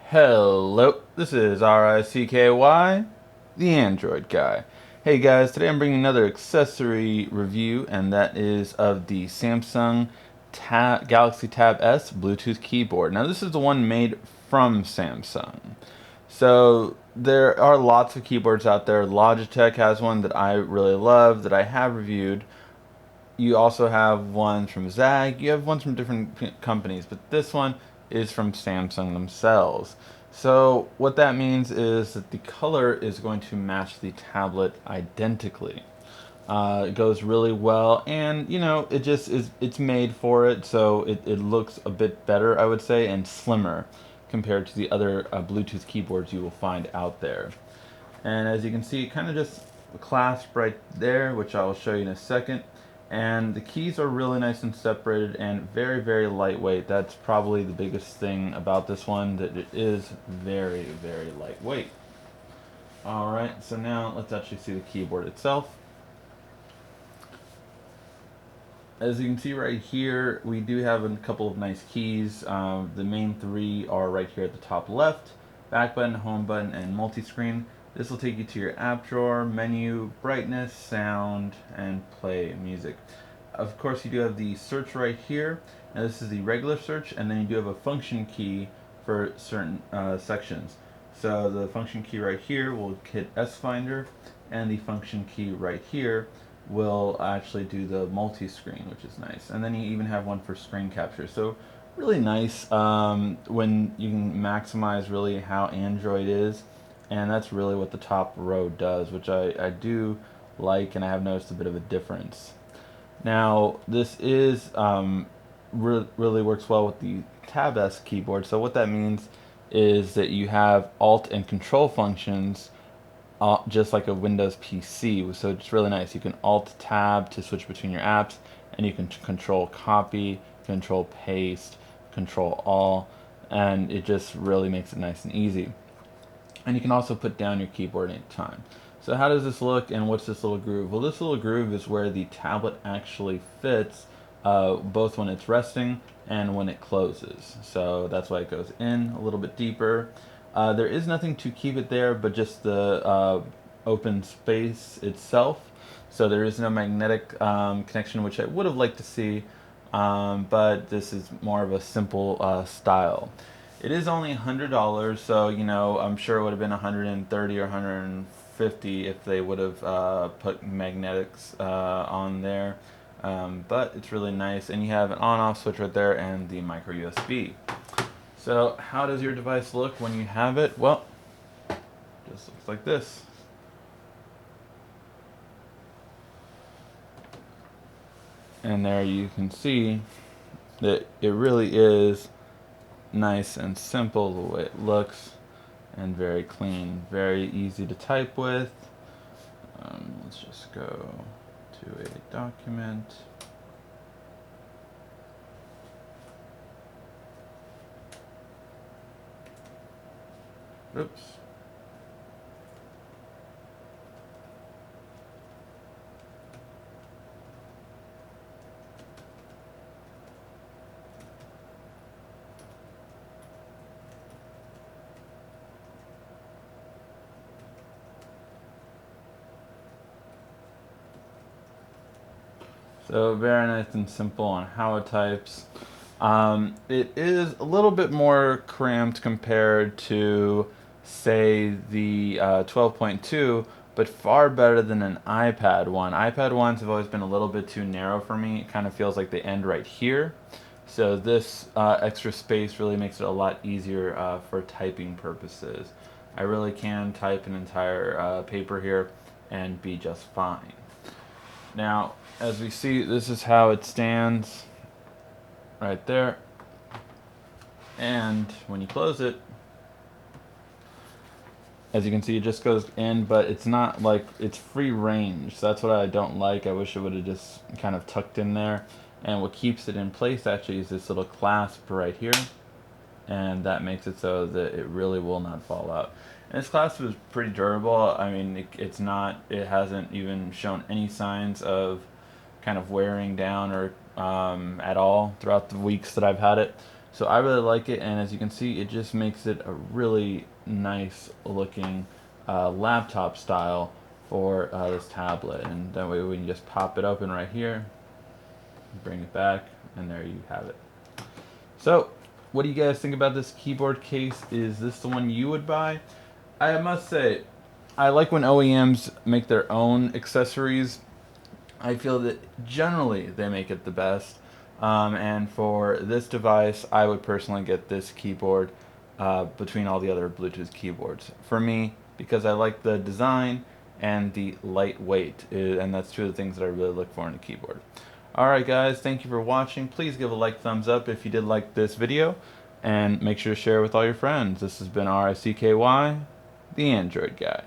Hello, this is RICKY, the Android guy. Hey guys, today I'm bringing another accessory review, and that is of the Samsung Galaxy Tab S Bluetooth keyboard. Now, this is the one made from Samsung. So, there are lots of keyboards out there. Logitech has one that I really love that I have reviewed. You also have ones from Zag. You have ones from different companies, but this one is from Samsung themselves. So what that means is that the color is going to match the tablet identically. It goes really well, and it just is. It's made for it, so it looks a bit better, I would say, and slimmer compared to the other Bluetooth keyboards you will find out there. And as you can see, it kind of just clasp right there, which I will show you in a second. And the keys are really nice and separated and very, very lightweight. That's probably the biggest thing about this one, that it is very, very lightweight. Alright, so now let's actually see the keyboard itself. As you can see right here, we do have a couple of nice keys. The main three are right here at the top left: back button, home button, and multi-screen. This will take you to your app drawer, menu, brightness, sound, and play music. Of course, you do have the search right here. Now this is the regular search, and then you do have a function key for certain sections. So the function key right here will hit S Finder, and the function key right here will actually do the multi-screen, which is nice. And then you even have one for screen capture. So really nice when you can maximize really how Android is. And that's really what the top row does, which I do like, and I have noticed a bit of a difference. Now, this is really works well with the Tab S keyboard. So what that means is that you have Alt and Control functions just like a Windows PC. So it's really nice. You can Alt Tab to switch between your apps, and you can control copy, control paste, control all, and it just really makes it nice and easy. And you can also put down your keyboard anytime. So how does this look, and what's this little groove? Well, this little groove is where the tablet actually fits, both when it's resting and when it closes. So that's why it goes in a little bit deeper. There is nothing to keep it there, but just the open space itself. So there is no magnetic connection, which I would have liked to see, but this is more of a simple style. It is only $100, so I'm sure it would have been 130 or 150 if they would have put magnetics on there. But it's really nice, and you have an on-off switch right there and the micro USB. So how does your device look when you have it? Well, it just looks like this. And there you can see that it really is nice and simple the way it looks, and very clean, very easy to type with. Let's just go to a document. Oops. So very nice and simple on how it types. It is a little bit more cramped compared to, say, the 12.2, but far better than an iPad one. iPad ones have always been a little bit too narrow for me. It kind of feels like they end right here. So this extra space really makes it a lot easier for typing purposes. I really can type an entire paper here and be just fine. Now, as we see, this is how it stands right there. And when you close it, as you can see, it just goes in, but it's not like it's free range. So that's what I don't like. I wish it would have just kind of tucked in there. And what keeps it in place actually is this little clasp right here. And that makes it so that it really will not fall out. And this clasp is pretty durable. I mean, it hasn't even shown any signs of kind of wearing down or at all throughout the weeks that I've had it. So I really like it, and as you can see, it just makes it a really nice looking laptop style for this tablet. And that way we can just pop it open right here, bring it back, and there you have it. So, what do you guys think about this keyboard case? Is this the one you would buy? I must say, I like when OEMs make their own accessories. I feel that generally they make it the best. And for this device, I would personally get this keyboard between all the other Bluetooth keyboards. For me, because I like the design and the lightweight, and that's two of the things that I really look for in a keyboard. Alright guys, thank you for watching. Please give a thumbs up if you did like this video, and make sure to share it with all your friends. This has been RICKY, the Android Guy.